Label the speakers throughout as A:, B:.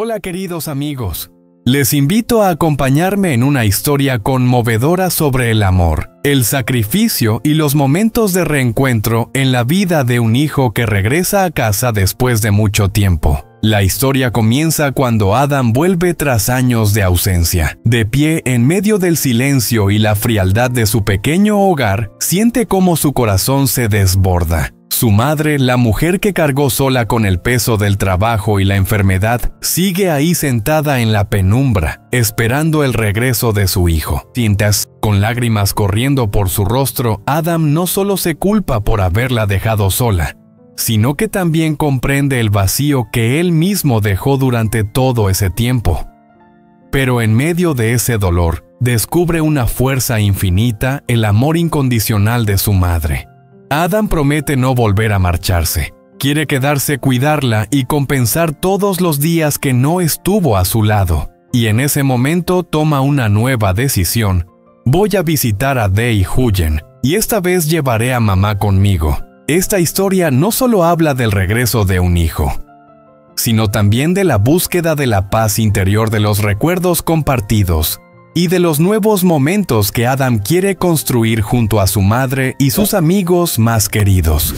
A: Hola queridos amigos, les invito a acompañarme en una historia conmovedora sobre el amor, el sacrificio y los momentos de reencuentro en la vida de un hijo que regresa a casa después de mucho tiempo. La historia comienza cuando Adam vuelve tras años de ausencia. De pie en medio del silencio y la frialdad de su pequeño hogar, siente cómo su corazón se desborda. Su madre, la mujer que cargó sola con el peso del trabajo y la enfermedad, sigue ahí sentada en la penumbra, esperando el regreso de su hijo. Mientras, con lágrimas corriendo por su rostro, Adam no solo se culpa por haberla dejado sola, sino que también comprende el vacío que él mismo dejó durante todo ese tiempo. Pero en medio de ese dolor, descubre una fuerza infinita, el amor incondicional de su madre. Adam promete no volver a marcharse. Quiere quedarse, cuidarla y compensar todos los días que no estuvo a su lado. Y en ese momento toma una nueva decisión. Voy a visitar a Dae y Huyen, y esta vez llevaré a mamá conmigo. Esta historia no solo habla del regreso de un hijo, sino también de la búsqueda de la paz interior, de los recuerdos compartidos y de los nuevos momentos que Adam quiere construir junto a su madre y sus amigos más queridos.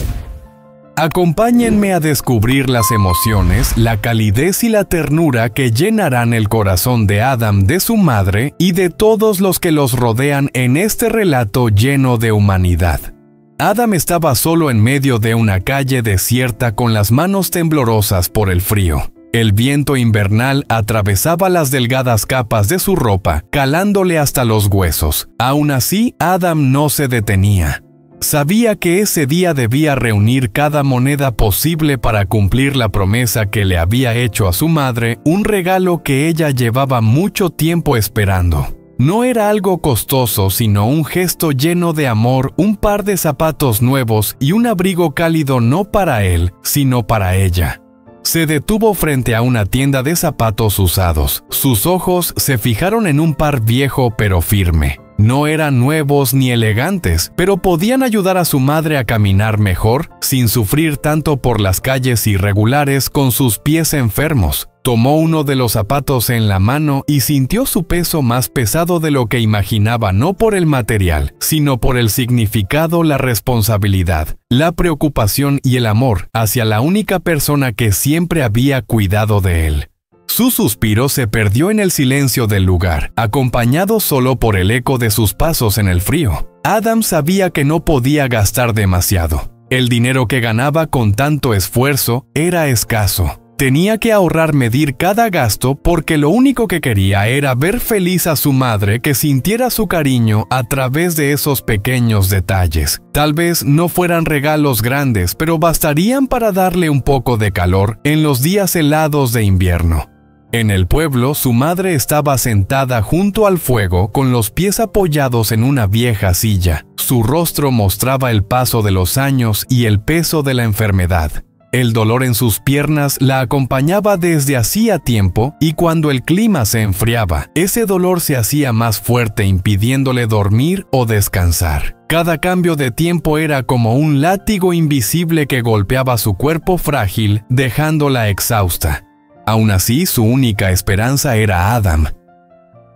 A: Acompáñenme a descubrir las emociones, la calidez y la ternura que llenarán el corazón de Adam, de su madre y de todos los que los rodean en este relato lleno de humanidad. Adam estaba solo en medio de una calle desierta con las manos temblorosas por el frío. El viento invernal atravesaba las delgadas capas de su ropa, calándole hasta los huesos. Aún así, Adam no se detenía. Sabía que ese día debía reunir cada moneda posible para cumplir la promesa que le había hecho a su madre, un regalo que ella llevaba mucho tiempo esperando. No era algo costoso, sino un gesto lleno de amor, un par de zapatos nuevos y un abrigo cálido no para él, sino para ella. Se detuvo frente a una tienda de zapatos usados. Sus ojos se fijaron en un par viejo pero firme. No eran nuevos ni elegantes, pero podían ayudar a su madre a caminar mejor, sin sufrir tanto por las calles irregulares con sus pies enfermos. Tomó uno de los zapatos en la mano y sintió su peso más pesado de lo que imaginaba, no por el material, sino por el significado, la responsabilidad, la preocupación y el amor hacia la única persona que siempre había cuidado de él. Su suspiro se perdió en el silencio del lugar, acompañado solo por el eco de sus pasos en el frío. Adam sabía que no podía gastar demasiado. El dinero que ganaba con tanto esfuerzo era escaso. Tenía que ahorrar, medir cada gasto, porque lo único que quería era ver feliz a su madre, que sintiera su cariño a través de esos pequeños detalles. Tal vez no fueran regalos grandes, pero bastarían para darle un poco de calor en los días helados de invierno. En el pueblo, su madre estaba sentada junto al fuego, con los pies apoyados en una vieja silla. Su rostro mostraba el paso de los años y el peso de la enfermedad. El dolor en sus piernas la acompañaba desde hacía tiempo, y cuando el clima se enfriaba, ese dolor se hacía más fuerte, impidiéndole dormir o descansar. Cada cambio de tiempo era como un látigo invisible que golpeaba su cuerpo frágil, dejándola exhausta. Aún así, su única esperanza era Adam.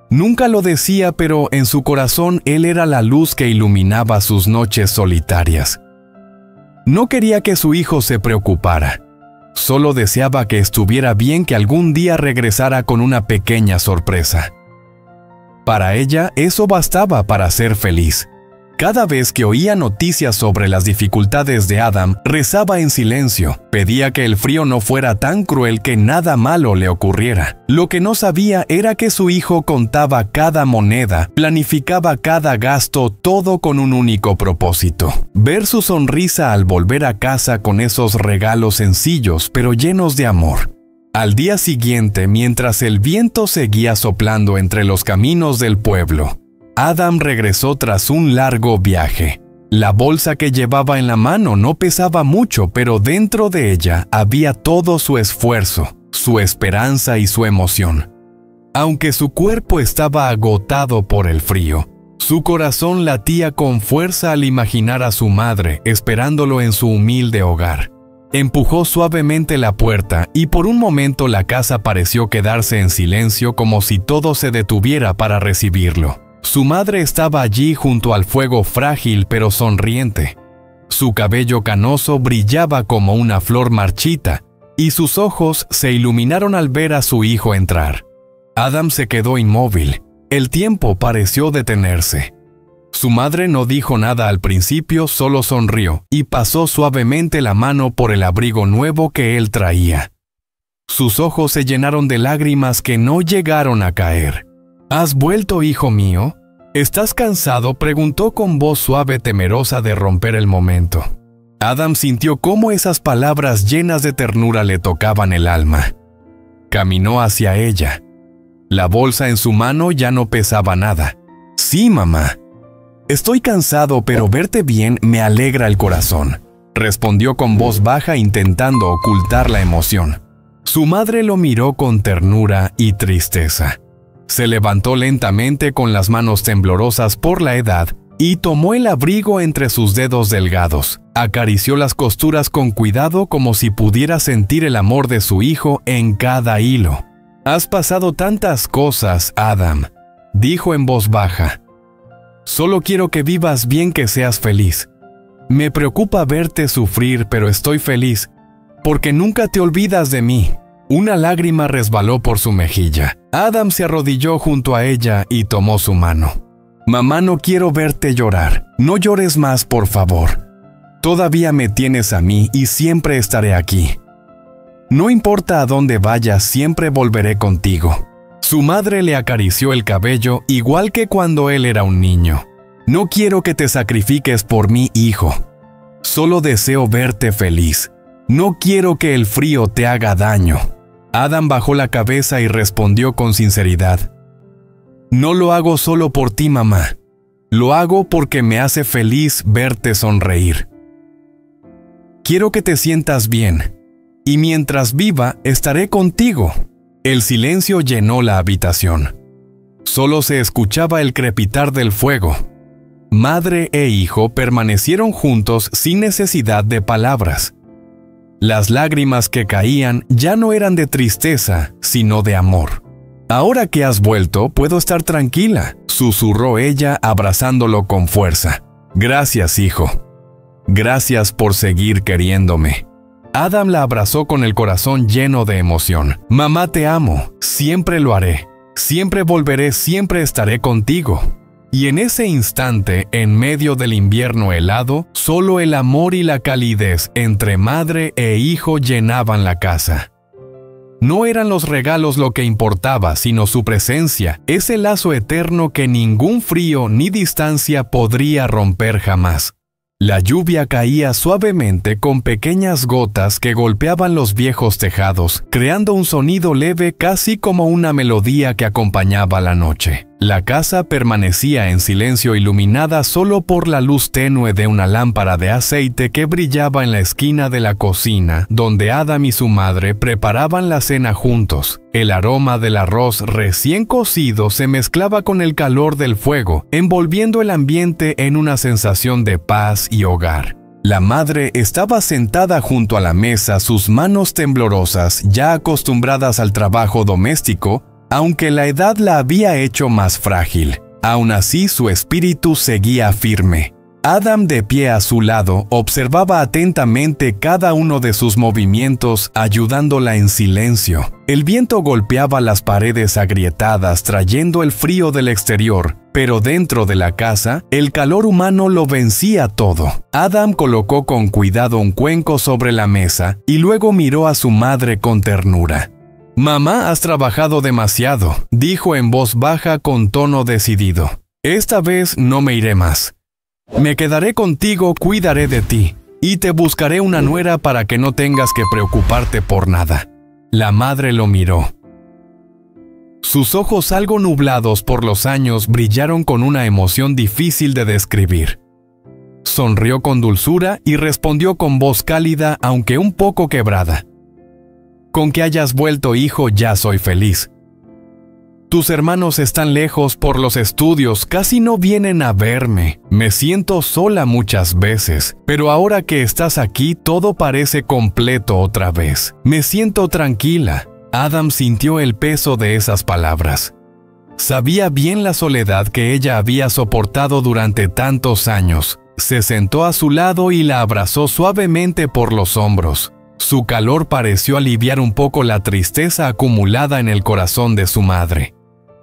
A: Nunca lo decía, pero en su corazón él era la luz que iluminaba sus noches solitarias. No quería que su hijo se preocupara. Solo deseaba que estuviera bien, que algún día regresara con una pequeña sorpresa. Para ella, eso bastaba para ser feliz. Cada vez que oía noticias sobre las dificultades de Adam, rezaba en silencio. Pedía que el frío no fuera tan cruel, que nada malo le ocurriera. Lo que no sabía era que su hijo contaba cada moneda, planificaba cada gasto, todo con un único propósito: ver su sonrisa al volver a casa con esos regalos sencillos pero llenos de amor. Al día siguiente, mientras el viento seguía soplando entre los caminos del pueblo, Adam regresó tras un largo viaje. La bolsa que llevaba en la mano no pesaba mucho, pero dentro de ella había todo su esfuerzo, su esperanza y su emoción. Aunque su cuerpo estaba agotado por el frío, su corazón latía con fuerza al imaginar a su madre esperándolo en su humilde hogar. Empujó suavemente la puerta y por un momento la casa pareció quedarse en silencio como si todo se detuviera para recibirlo. Su madre estaba allí junto al fuego frágil pero sonriente. Su cabello canoso brillaba como una flor marchita y sus ojos se iluminaron al ver a su hijo entrar. Adam se quedó inmóvil. El tiempo pareció detenerse. Su madre no dijo nada al principio, solo sonrió y pasó suavemente la mano por el abrigo nuevo que él traía. Sus ojos se llenaron de lágrimas que no llegaron a caer. ¿Has vuelto, hijo mío? ¿Estás cansado?, preguntó con voz suave, temerosa de romper el momento. Adam sintió cómo esas palabras llenas de ternura le tocaban el alma. Caminó hacia ella. La bolsa en su mano ya no pesaba nada. Sí, mamá. Estoy cansado, pero verte bien me alegra el corazón, respondió con voz baja intentando ocultar la emoción. Su madre lo miró con ternura y tristeza. Se levantó lentamente con las manos temblorosas por la edad y tomó el abrigo entre sus dedos delgados. Acarició las costuras con cuidado como si pudiera sentir el amor de su hijo en cada hilo. «Has pasado tantas cosas, Adam», dijo en voz baja. «Solo quiero que vivas bien, que seas feliz. Me preocupa verte sufrir, pero estoy feliz, porque nunca te olvidas de mí». Una lágrima resbaló por su mejilla. Adam se arrodilló junto a ella y tomó su mano. «Mamá, no quiero verte llorar. No llores más, por favor. Todavía me tienes a mí y siempre estaré aquí. No importa a dónde vayas, siempre volveré contigo». Su madre le acarició el cabello igual que cuando él era un niño. «No quiero que te sacrifiques por mí, hijo. Solo deseo verte feliz. No quiero que el frío te haga daño». Adam bajó la cabeza y respondió con sinceridad. «No lo hago solo por ti, mamá. Lo hago porque me hace feliz verte sonreír. Quiero que te sientas bien, y mientras viva estaré contigo». El silencio llenó la habitación. Solo se escuchaba el crepitar del fuego. Madre e hijo permanecieron juntos sin necesidad de palabras. Las lágrimas que caían ya no eran de tristeza, sino de amor. «Ahora que has vuelto, puedo estar tranquila», susurró ella abrazándolo con fuerza. «Gracias, hijo. Gracias por seguir queriéndome». Adam la abrazó con el corazón lleno de emoción. «Mamá, te amo. Siempre lo haré. Siempre volveré, siempre estaré contigo». Y en ese instante, en medio del invierno helado, solo el amor y la calidez entre madre e hijo llenaban la casa. No eran los regalos lo que importaba, sino su presencia, ese lazo eterno que ningún frío ni distancia podría romper jamás. La lluvia caía suavemente con pequeñas gotas que golpeaban los viejos tejados, creando un sonido leve casi como una melodía que acompañaba la noche. La casa permanecía en silencio, iluminada solo por la luz tenue de una lámpara de aceite que brillaba en la esquina de la cocina, donde Adam y su madre preparaban la cena juntos. El aroma del arroz recién cocido se mezclaba con el calor del fuego, envolviendo el ambiente en una sensación de paz y hogar. La madre estaba sentada junto a la mesa, sus manos temblorosas, ya acostumbradas al trabajo doméstico, aunque la edad la había hecho más frágil. Aún así, su espíritu seguía firme. Adam, de pie a su lado, observaba atentamente cada uno de sus movimientos, ayudándola en silencio. El viento golpeaba las paredes agrietadas, trayendo el frío del exterior, pero dentro de la casa, el calor humano lo vencía todo. Adam colocó con cuidado un cuenco sobre la mesa y luego miró a su madre con ternura. «Mamá, has trabajado demasiado», dijo en voz baja con tono decidido. «Esta vez no me iré más. Me quedaré contigo, cuidaré de ti, y te buscaré una nuera para que no tengas que preocuparte por nada». La madre lo miró. Sus ojos, algo nublados por los años, brillaron con una emoción difícil de describir. Sonrió con dulzura y respondió con voz cálida, aunque un poco quebrada. «Con que hayas vuelto, hijo, ya soy feliz. Tus hermanos están lejos por los estudios, casi no vienen a verme. Me siento sola muchas veces, pero ahora que estás aquí todo parece completo otra vez. Me siento tranquila. Adam sintió el peso de esas palabras. Sabía bien la soledad que ella había soportado durante tantos años. Se sentó a su lado y la abrazó suavemente por los hombros. Su calor pareció aliviar un poco la tristeza acumulada en el corazón de su madre.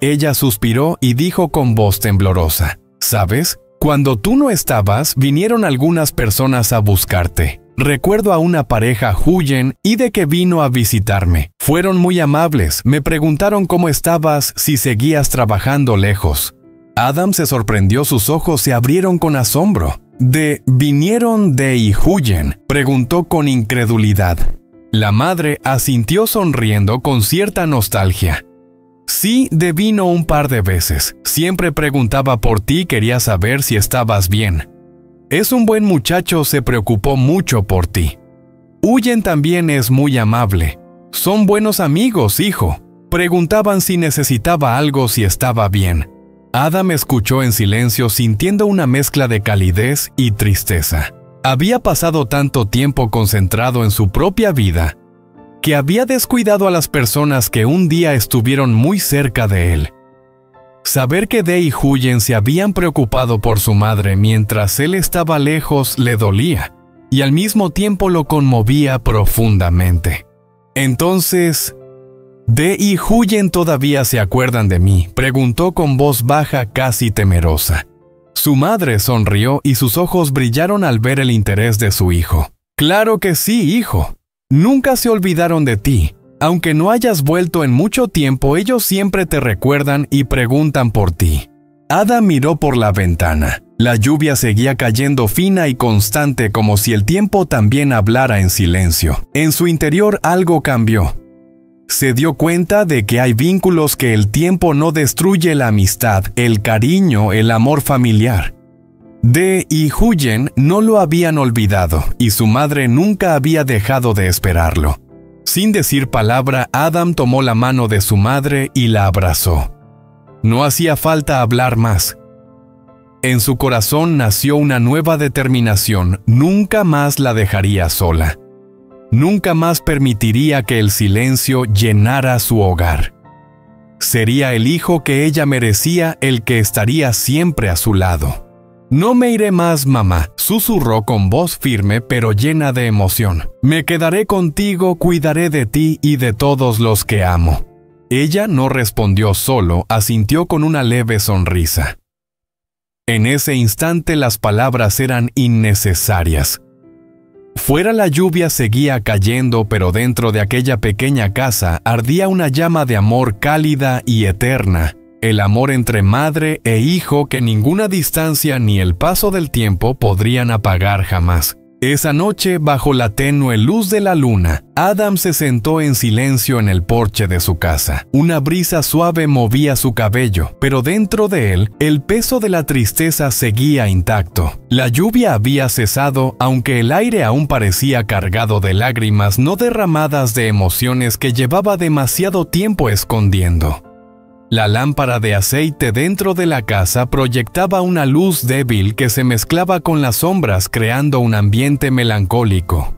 A: Ella suspiró y dijo con voz temblorosa: ¿Sabes? Cuando tú no estabas, vinieron algunas personas a buscarte. Recuerdo a una pareja Huyen y de que vino a visitarme. Fueron muy amables, me preguntaron cómo estabas, si seguías trabajando lejos. Adam se sorprendió, sus ojos se abrieron con asombro. ¿Vinieron de y Huyen?, preguntó con incredulidad. La madre asintió sonriendo con cierta nostalgia. Sí, vino un par de veces. Siempre preguntaba por ti, quería saber si estabas bien. Es un buen muchacho, se preocupó mucho por ti. Huyen también es muy amable. Son buenos amigos, hijo. Preguntaban si necesitaba algo, si estaba bien. Adam escuchó en silencio, sintiendo una mezcla de calidez y tristeza. Había pasado tanto tiempo concentrado en su propia vida que había descuidado a las personas que un día estuvieron muy cerca de él. Saber que Dae y Huyen se habían preocupado por su madre mientras él estaba lejos le dolía, y al mismo tiempo lo conmovía profundamente. Entonces, ¿Dae y Huyen todavía se acuerdan de mí?, preguntó con voz baja, casi temerosa. Su madre sonrió y sus ojos brillaron al ver el interés de su hijo. Claro que sí, hijo. Nunca se olvidaron de ti. Aunque no hayas vuelto en mucho tiempo, ellos siempre te recuerdan y preguntan por ti. Adam miró por la ventana. La lluvia seguía cayendo fina y constante, como si el tiempo también hablara en silencio. En su interior algo cambió. Se dio cuenta de que hay vínculos que el tiempo no destruye: la amistad, el cariño, el amor familiar. Dae y Huyen no lo habían olvidado, y su madre nunca había dejado de esperarlo. Sin decir palabra, Adam tomó la mano de su madre y la abrazó. No hacía falta hablar más. En su corazón nació una nueva determinación: nunca más la dejaría sola. Nunca más permitiría que el silencio llenara su hogar. Sería el hijo que ella merecía, el que estaría siempre a su lado. No me iré más, mamá, susurró con voz firme pero llena de emoción. Me quedaré contigo, cuidaré de ti y de todos los que amo. Ella no respondió, solo asintió con una leve sonrisa. En ese instante las palabras eran innecesarias. Fuera la lluvia seguía cayendo, pero dentro de aquella pequeña casa ardía una llama de amor cálida y eterna. El amor entre madre e hijo que ninguna distancia ni el paso del tiempo podrían apagar jamás. Esa noche, bajo la tenue luz de la luna, Adam se sentó en silencio en el porche de su casa. Una brisa suave movía su cabello, pero dentro de él, el peso de la tristeza seguía intacto. La lluvia había cesado, aunque el aire aún parecía cargado de lágrimas no derramadas, de emociones que llevaba demasiado tiempo escondiendo. La lámpara de aceite dentro de la casa proyectaba una luz débil que se mezclaba con las sombras, creando un ambiente melancólico.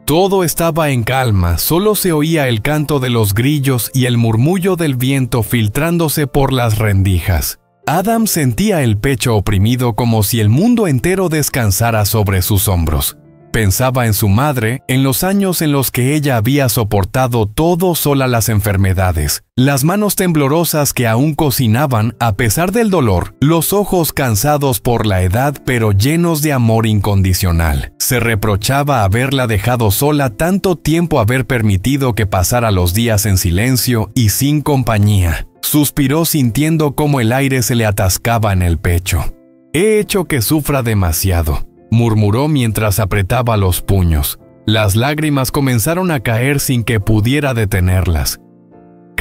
A: Todo estaba en calma, solo se oía el canto de los grillos y el murmullo del viento filtrándose por las rendijas. Adam sentía el pecho oprimido, como si el mundo entero descansara sobre sus hombros. Pensaba en su madre, en los años en los que ella había soportado todo sola: las enfermedades, las manos temblorosas que aún cocinaban a pesar del dolor, los ojos cansados por la edad pero llenos de amor incondicional. Se reprochaba haberla dejado sola tanto tiempo, haber permitido que pasara los días en silencio y sin compañía. Suspiró sintiendo cómo el aire se le atascaba en el pecho. He hecho que sufra demasiado, murmuró mientras apretaba los puños. Las lágrimas comenzaron a caer sin que pudiera detenerlas.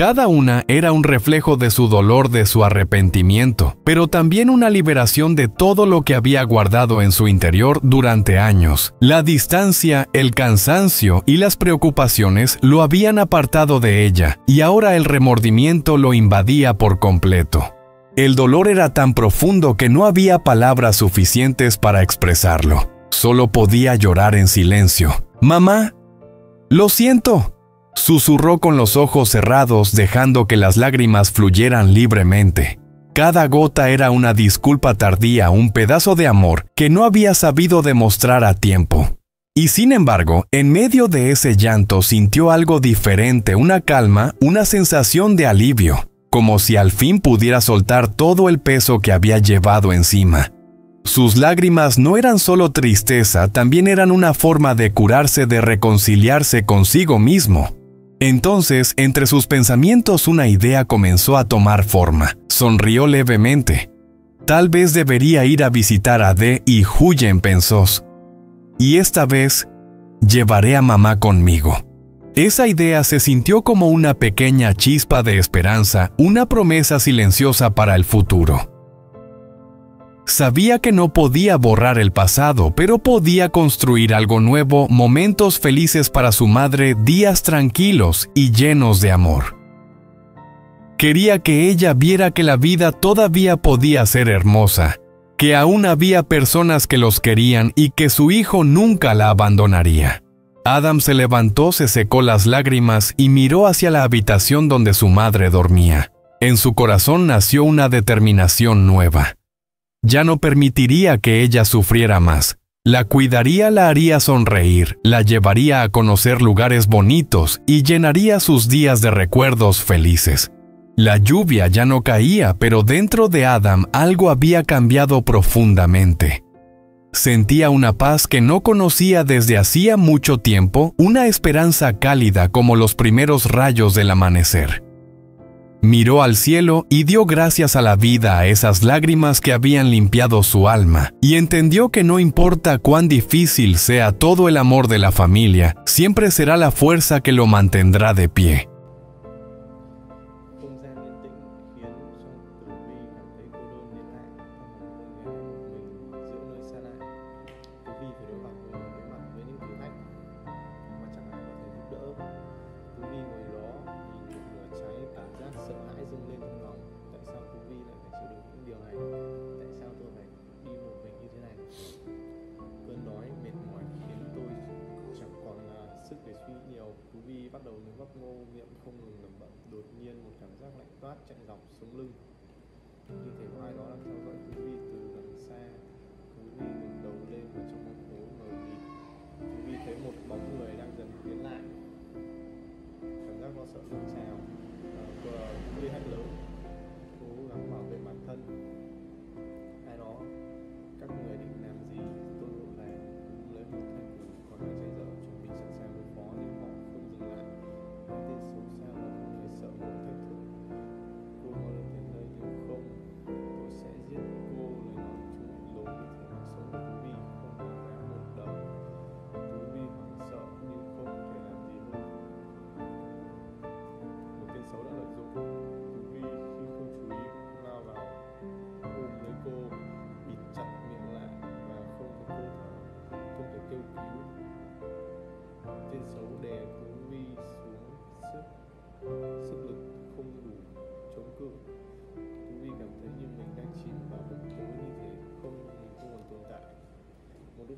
A: Cada una era un reflejo de su dolor, de su arrepentimiento, pero también una liberación de todo lo que había guardado en su interior durante años. La distancia, el cansancio y las preocupaciones lo habían apartado de ella, y ahora el remordimiento lo invadía por completo. El dolor era tan profundo que no había palabras suficientes para expresarlo. Solo podía llorar en silencio. «Mamá, lo siento», susurró con los ojos cerrados, dejando que las lágrimas fluyeran libremente. Cada gota era una disculpa tardía, un pedazo de amor que no había sabido demostrar a tiempo. Y sin embargo, en medio de ese llanto sintió algo diferente, una calma, una sensación de alivio, como si al fin pudiera soltar todo el peso que había llevado encima. Sus lágrimas no eran solo tristeza, también eran una forma de curarse, de reconciliarse consigo mismo. Entonces, entre sus pensamientos una idea comenzó a tomar forma. Sonrió levemente. Tal vez debería ir a visitar a Dee y Huyen, pensó. Y esta vez, llevaré a mamá conmigo. Esa idea se sintió como una pequeña chispa de esperanza, una promesa silenciosa para el futuro. Sabía que no podía borrar el pasado, pero podía construir algo nuevo, momentos felices para su madre, días tranquilos y llenos de amor. Quería que ella viera que la vida todavía podía ser hermosa, que aún había personas que los querían y que su hijo nunca la abandonaría. Adam se levantó, se secó las lágrimas y miró hacia la habitación donde su madre dormía. En su corazón nació una determinación nueva. Ya no permitiría que ella sufriera más. La cuidaría, la haría sonreír, la llevaría a conocer lugares bonitos y llenaría sus días de recuerdos felices. La lluvia ya no caía, pero dentro de Adam algo había cambiado profundamente. Sentía una paz que no conocía desde hacía mucho tiempo, una esperanza cálida como los primeros rayos del amanecer. Miró al cielo y dio gracias a la vida, a esas lágrimas que habían limpiado su alma, y entendió que no importa cuán difícil sea, todo el amor de la familia siempre será la fuerza que lo mantendrá de pie.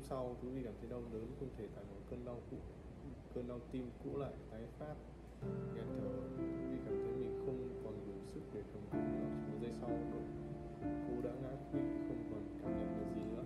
B: Sau, Thú Vi cảm thấy đau đớn không thể tả nổi cơn đau tim cũ lại tái phát, nghẹt thở. Thú Vi cảm thấy mình không còn đủ sức để cầm cự nữa. Một giây sau, cô đã ngã quỵ, không còn cảm nhận được gì nữa.